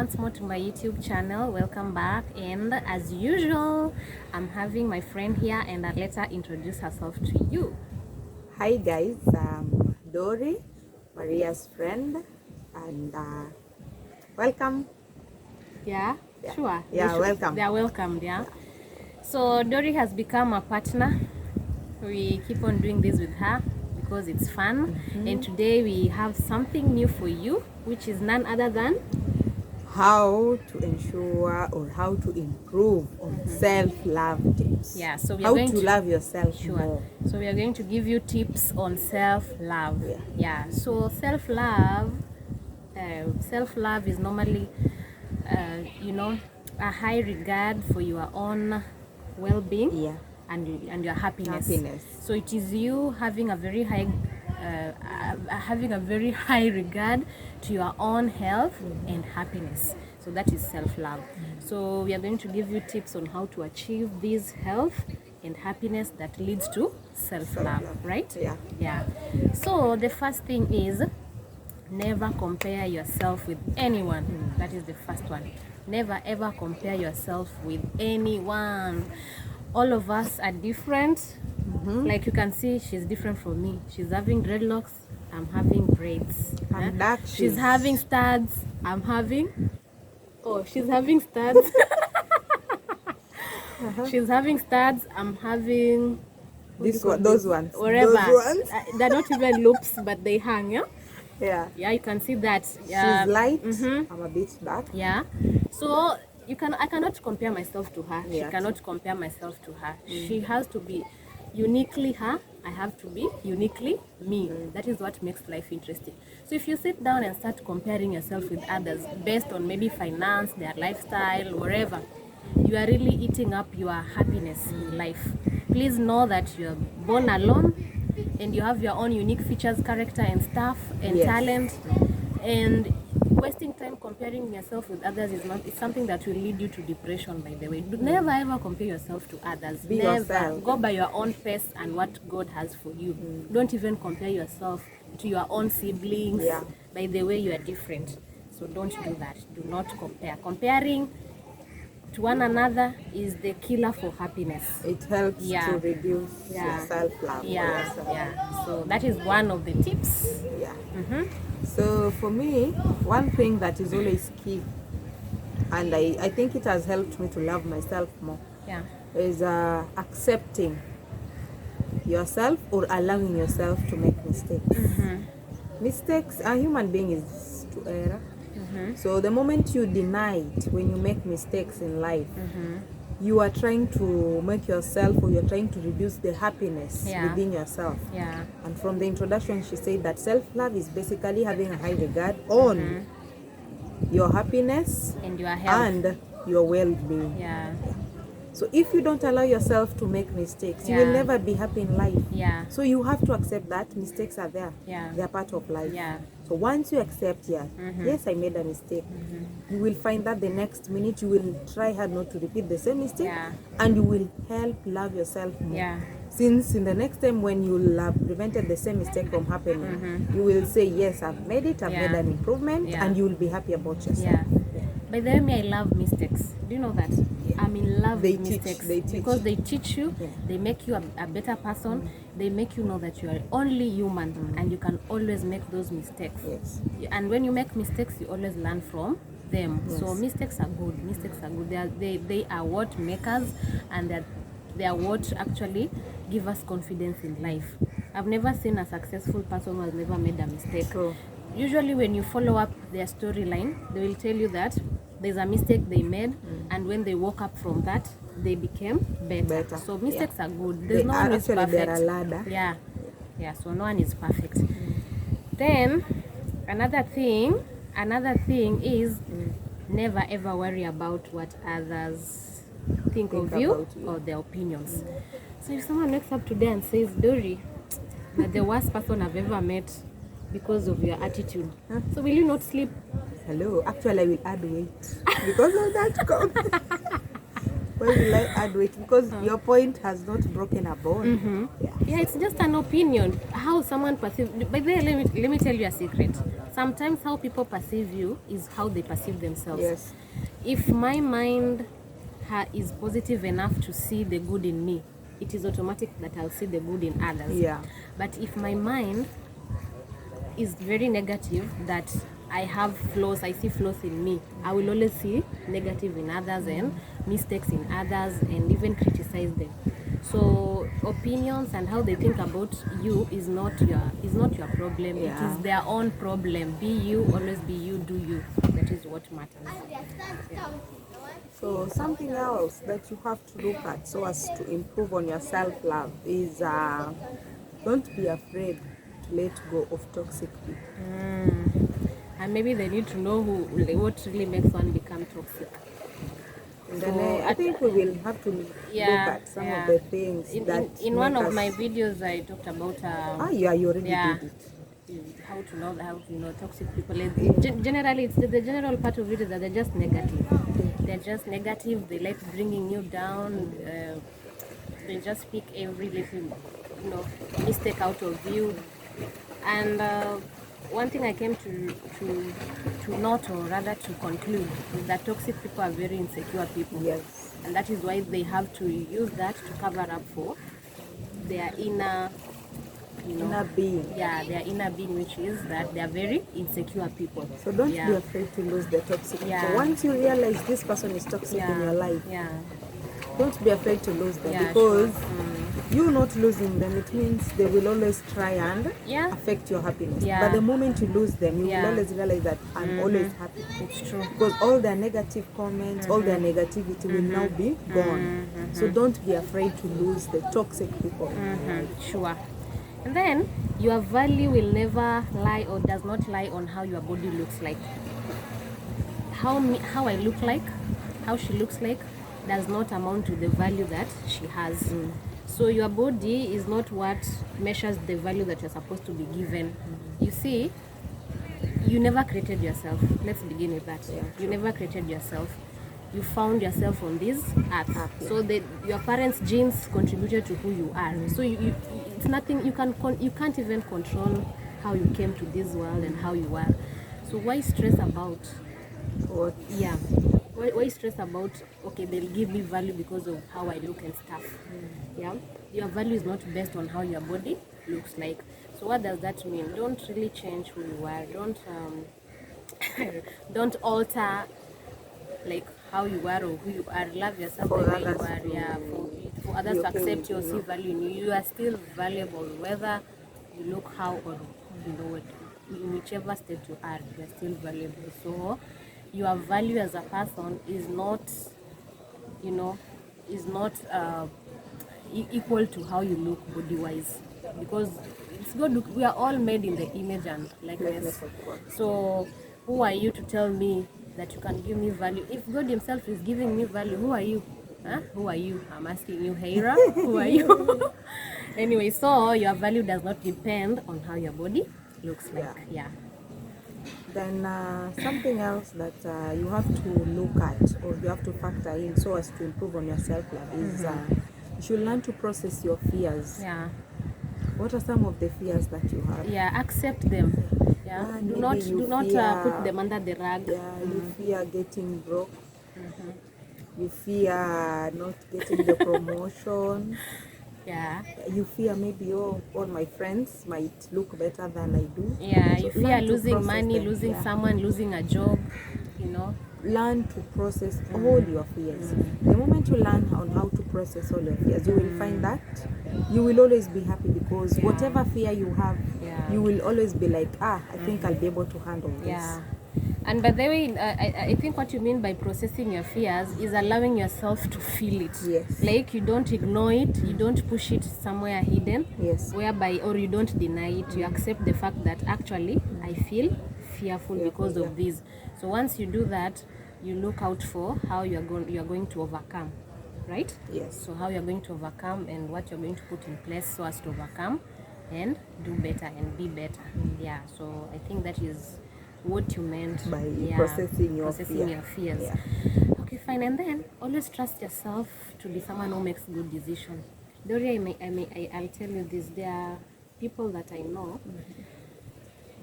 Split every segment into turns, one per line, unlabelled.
once more to my YouTube channel. Welcome back, and as usual I'm having my friend here, and I'll let her introduce herself to you.
Hi guys, I'm Dory, Maria's friend, and welcome.
Yeah, sure.
Yeah, welcome.
They are welcomed. Yeah. So Dory has become a partner. We keep on doing this with her because it's fun. And today we have something new for you, which is none other than
How to ensure or how to improve on self-love tips.
Yeah, so we are
how
going
to love yourself more.
So we are going to give you tips on self-love.
Yeah.
So self-love is normally a high regard for your own well-being.
Yeah.
And your happiness. So it is you having a very high regard to your own health and happiness. So that is self-love. So we are going to give you tips on how to achieve this health and happiness that leads to self-love, right?
Yeah.
So the first thing is never compare yourself with anyone. That is the first one. Never ever compare yourself with anyone. All of us are different. Like you can see, she's different from me. She's having dreadlocks, I'm having braids.
I'm dark.
She's having studs, I'm having she's having studs. She's having studs, I'm having
those ones.
Whatever.
Those ones.
They're not even loops, but they hang.
Yeah,
you can see that.
She's light. I'm a bit dark.
Yeah. So I cannot compare myself to her.
Yeah,
she cannot compare myself to her. She has to be uniquely her. I have to be uniquely me. That is what makes life interesting. So if you sit down and start comparing yourself with others based on maybe finance, their lifestyle, whatever, you are really eating up your happiness in life. Please know that you are born alone and you have your own unique features, character and stuff and talent, and wasting time comparing yourself with others it's something that will lead you to depression, by the way. Never ever compare yourself to others.
Be
never.
yourself.
Go by your own pace and what God has for you. Don't even compare yourself to your own siblings. By the way, you are different. So don't do that. Do not compare. Comparing to one another is the killer for happiness.
It helps to reduce your self-love.
So that is one of the tips.
So for me, one thing that is always key, and I think it has helped me to love myself more, is accepting yourself or allowing yourself to make mistakes. Mistakes, a human being is to err. So the moment you deny it, when you make mistakes in life, you are trying to make yourself, or you're trying to reduce the happiness within yourself. And from the introduction, she said that self-love is basically having a high regard on your happiness
and your health
and your well-being. So if you don't allow yourself to make mistakes, you will never be happy in life. So you have to accept that mistakes are there. They are part of life. So once you accept, yes, I made a mistake, you will find that the next minute you will try hard not to repeat the same mistake, and you will help love yourself more. Since in the next time when you will have prevented the same mistake from happening, you will say, yes, I've made it, I've made an improvement, and you will be happy about yourself.
By the way, I love mistakes. Do you know that? I'm in love with mistakes. Because they teach you, they make you a better person, they make you know that you are only human and you can always make those mistakes. And when you make mistakes, you always learn from them. So mistakes are good. They are what make us, and they are what actually give us confidence in life. I've never seen a successful person who has never made a mistake. Usually when you follow up their storyline, they will tell you that there's a mistake they made, and when they woke up from that, they became better. So mistakes are good. There's no one is perfect.
They're a ladder.
So no one is perfect. Then another thing is never ever worry about what others think of you or their opinions. So if someone wakes up today and says, Dory, you're the worst person I've ever met because of your attitude, so will you not sleep?
Hello, actually I will add weight because of that comment. Why will I add weight? Because your point has not broken a bone.
It's just an opinion. How someone perceives. By the way, let me tell you a secret. sometimes how people perceive you is how they perceive themselves.
Yes.
If my mind is positive enough to see the good in me, it is automatic that I'll see the good in others.
Yeah.
But if my mind is very negative, that I have flaws, I see flaws in me, I will always see negative in others and mistakes in others and even criticize them. So opinions and how they think about you is not your problem.
Yeah.
It is their own problem. Be you, always be you, do you. That is what matters. Yeah.
So something else that you have to look at so as to improve on your self-love is don't be afraid to let go of toxic people.
And maybe they need to know what really makes one become toxic.
And then I think we will have to look at some of the things that
in one of my videos I talked about
you already did it.
How to know toxic people. Generally, it's the general part of it is that they're just negative. They're just negative. They like bringing you down. They just pick every little mistake out of you. And one thing I came to note, or rather to conclude, is that toxic people are very insecure people.
Yes.
And that is why they have to use that to cover up for their inner
being.
Yeah, their inner being, which is that they are very insecure people.
So don't be afraid to lose the toxic people. Once you realize this person is toxic in your life, don't be afraid to lose them, because you not losing them, it means they will always try and affect your happiness. But the moment you lose them, you will always realize that I'm always happy.
It's true.
Because all their negative comments, all their negativity will now be gone. So don't be afraid to lose the toxic people.
Sure. And then your value will never lie or does not lie on how your body looks like. How I look like, how she looks like, does not amount to the value that she has. So your body is not what measures the value that you're supposed to be given. You see, you never created yourself. Let's begin with that. You never created yourself. You found yourself on this earth. So your parents' genes contributed to who you are. So it's nothing you can't even control how you came to this world and how you are. So why stress about
what?
Yeah. Why stress about, okay, they'll give me value because of how I look and stuff. Yeah. Your value is not based on how your body looks like. So what does that mean? Don't really change who you are. Don't alter like how you are or who you are. Love yourself the way you are. Yeah. For others to accept you or see value in you. You are still valuable, whether you look how or in whichever state you are. You are still valuable. So your value as a person is not equal to how you look body wise, because it's good. We are all made in the image and likeness. So who are you to tell me that you can give me value? If God himself is giving me value, who are you? Who are you? I'm asking you, Hera. Who are you? Anyway, so your value does not depend on how your body looks like.
Then something else that you have to look at, or you have to factor in so as to improve on your self-love is you should learn to process your fears. What are some of the fears that you have?
Accept them. Do not put them under the rug.
You fear getting broke. You fear not getting the promotion. You fear maybe all my friends might look better than I do.
So you fear losing money, losing someone, losing a job,
Learn to process all your fears. The moment you learn on how to process all your fears, you will find that you will always be happy, because whatever fear you have, you will always be like, I think I'll be able to handle this.
And by the way, I think what you mean by processing your fears is allowing yourself to feel it. Like you don't ignore it, you don't push it somewhere hidden, or you don't deny it. You accept the fact that actually I feel fearful because of this. So once you do that, you look out for how you are going to overcome, right? So how you are going to overcome and what you're going to put in place so as to overcome and do better and be better. So I think that is what you meant
by processing your
fears. Okay, fine. And then always trust yourself to be someone who makes good decisions. Doria, I'll tell you this. There are people that I know.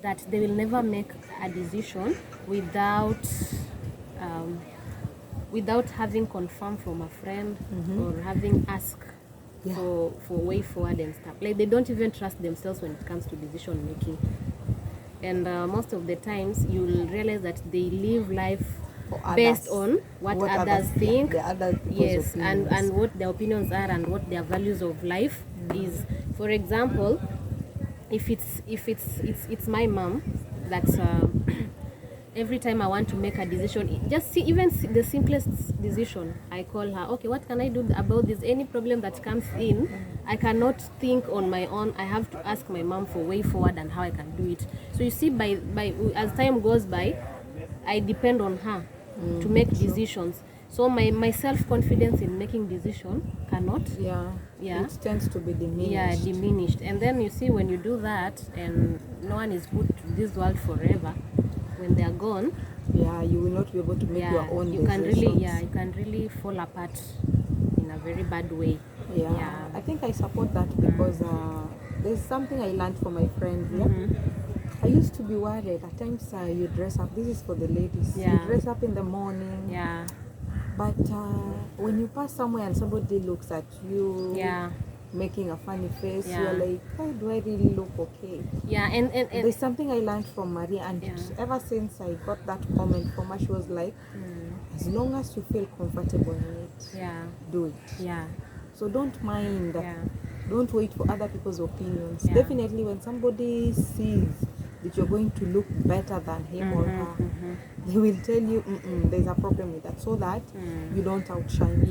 that they will never make a decision without having confirmed from a friend or having asked for way forward and stuff. Like, they don't even trust themselves when it comes to decision making. And most of the times you'll realize that they live life based on what others think. Yes, and what their opinions are and what their values of life is. For example, if it's my mom that every time I want to make a decision, even the simplest decision, I call her, okay, what can I do about this? Any problem that comes in, I cannot think on my own. I have to ask my mom for way forward and how I can do it. So you see, by as time goes by, I depend on her to make decisions. So my self-confidence in making decisions cannot.
It tends to be diminished.
Yeah, diminished. And then you see, when you do that, and no one is good to this world forever, when they are gone,
you will not be able to make your own decisions.
You can really fall apart in a very bad way.
I think I support that because there's something I learned from my friend. I used to be worried at times. You dress up, this is for the ladies, you dress up in the morning, but when you pass somewhere and somebody looks at you making a funny face, you're like, why do I really look okay?
And
there's something I learned from Maria, and ever since I got that comment from her, she was like, as long as you feel comfortable in it, do it. So don't mind, don't wait for other people's opinions. Definitely when somebody sees that you're going to look better than him or her, they will tell you there's a problem with that, so that you don't outshine.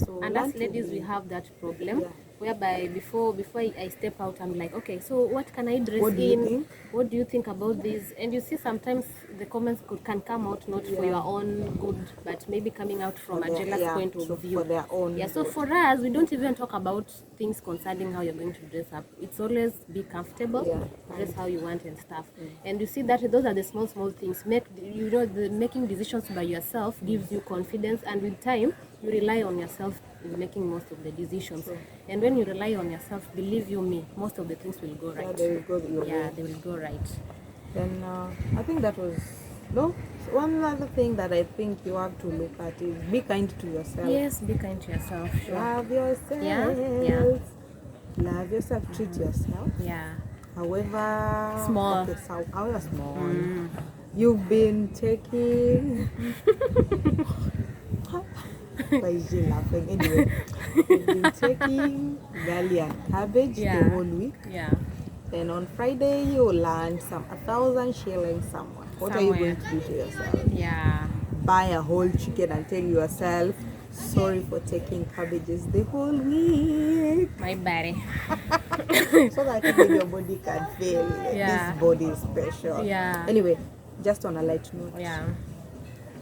So,
and as ladies, we have that problem whereby before I step out, I'm like, okay, so what can I dress in? What do you think about this? And you see, sometimes the comments can come out not for your own good, but maybe coming out from a jealous point of view.
For their own
so for us, we don't even talk about things concerning how you're going to dress up. It's always be comfortable, dress how you want and stuff. And you see that those are the small things. Making decisions by yourself gives you confidence, and with time you rely on yourself in making most of the decisions. And when you rely on yourself, believe you me, most of the things will go right.
They will go
right.
Then I think that was one other thing that I think you have to look at is be kind to yourself.
Yes, be kind to yourself. Sure.
Love yourself. Love yourself. Treat yourself. However
small.
However small. You've been taking. Why is she laughing? Anyway, you've been taking garlic and cabbage the whole week. Then on Friday you land 1,000 shillings somewhere. What are you going to do to yourself? Buy a whole chicken and tell yourself, sorry for taking cabbages the whole week.
My body.
So that even your body can feel this body is special. Anyway, just on a light note.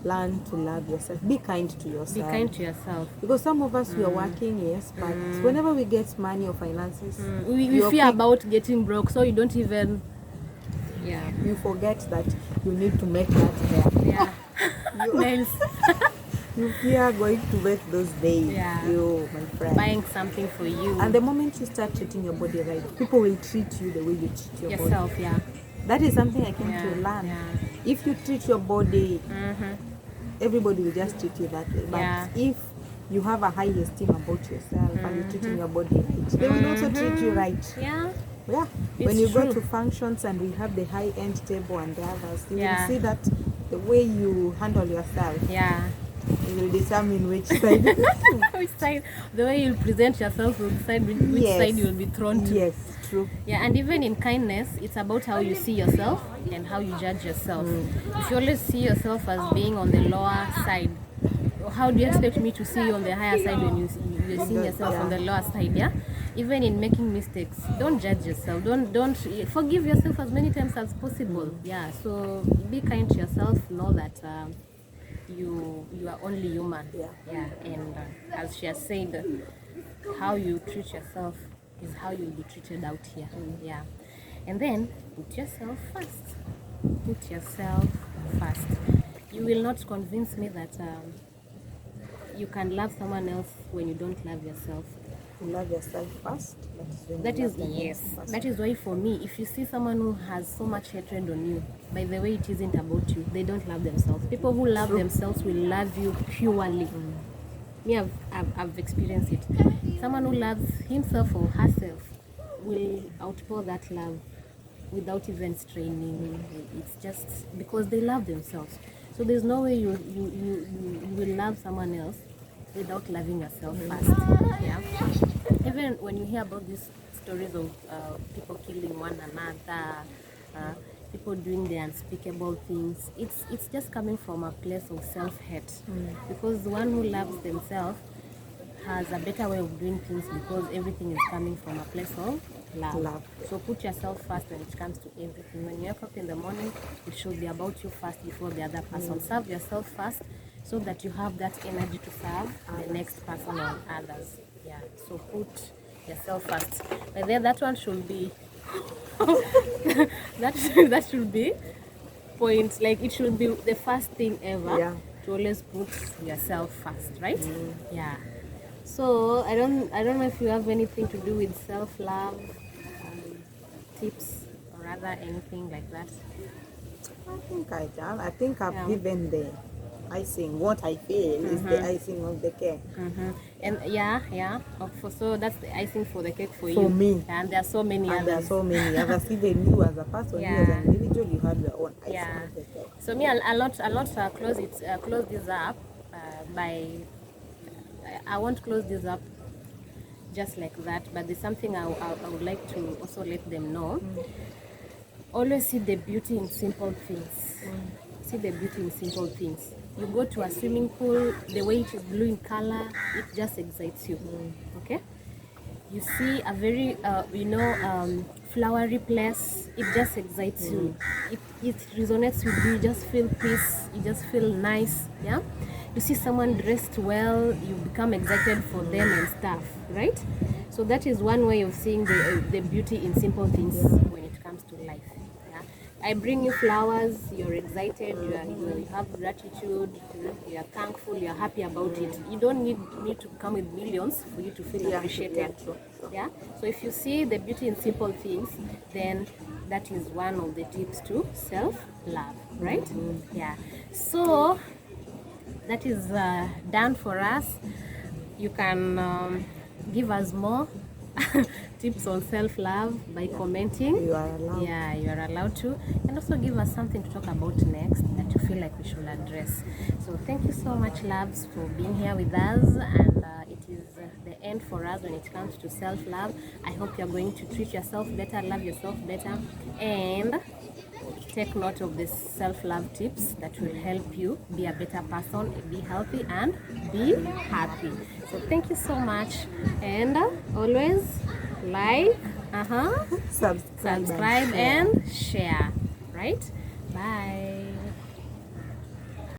Learn to love yourself. Be kind to yourself.
Be kind to yourself.
Because some of us, we are working, yes, but whenever we get money or finances,
we fear about getting broke, so you don't even...
You forget that you need to make that hair.
Nails.
You fear going to work those days. You, my friend.
Buying something for you.
And the moment you start treating your body right, people will treat you the way you treat
yourself,
body. That is something I came to learn. If you treat your body, everybody will just treat you that way. But if you have a high esteem about yourself and you're treating your body right, they will also treat you right. When you go to functions and we have the high-end table and the others, you will see that the way you handle yourself will determine which side.
Which side, the way you present yourself will decide which side you will be thrown to.
Yes, true.
And even in kindness, it's about how you see yourself and how you judge yourself. If you always see yourself as being on the lower side, how do you expect me to see you on the higher side when you're seeing yourself on the lower side? Even in making mistakes, don't judge yourself. Don't forgive yourself as many times as possible. So be kind to yourself. Know that you are only human. And as she has said, how you treat yourself is how you will be treated out here. And then put yourself first. Put yourself first. You will not convince me that you can love someone else when you don't love yourself.
You love yourself first.
That is why for me, if you see someone who has so much hatred on you, by the way, it isn't about you. They don't love themselves. People who love themselves will love you purely. Me, I've experienced it. Someone who loves himself or herself will outpour that love without even straining. It's just because they love themselves. So there's no way you will love someone else without loving yourself first. Yeah. Even when you hear about these stories of people killing one another, people doing the unspeakable things, it's just coming from a place of self-hate. Because the one who loves themselves has a better way of doing things because everything is coming from a place of love. So put yourself first when it comes to everything. When you wake up in the morning, it should be about you first before the other person. Serve yourself first so that you have that energy to serve the next person or others. Yeah. So put yourself first. But then that one should be that should be point. Like it should be the first thing ever to always put yourself first, right? Yeah. So I don't know if you have anything to do with self-love, tips or rather anything like that.
I think I can. I think I've given the icing. What I feel is the icing of the cake.
And so that's the icing for the cake for you.
For me.
And there are so many others.
There are so many others. Even you as a person, you as an individual, you have your own icing of the cake.
So me, I'll close this up by. I won't close this up just like that, but there's something I would like to also let them know. Always see the beauty in simple things. See the beauty in simple things. You go to a swimming pool, the way it is blue in color, it just excites you. Okay? You see a very, flowery place, it just excites you. It resonates with you. You just feel peace. You just feel nice. Yeah. You see someone dressed well, you become excited for them and stuff, right? So that is one way of seeing the beauty in simple things when it comes to life. Yeah? I bring you flowers, you're excited, you have gratitude, you're thankful, you're happy about it. You don't need me to come with millions for you to feel appreciated. Yeah? So if you see the beauty in simple things, then that is one of the tips to self-love, right? Yeah. So that is done for us. You can give us more tips on self-love by commenting.
You are allowed.
Yeah, you are allowed to. And also give us something to talk about next that you feel like we should address. So thank you so much, loves, for being here with us. And it is the end for us when it comes to self-love. I hope you're going to treat yourself better, love yourself better, and take note of these self-love tips that will help you be a better person, be healthy, and be happy. So thank you so much, and always like, subscribe and share, right? Bye.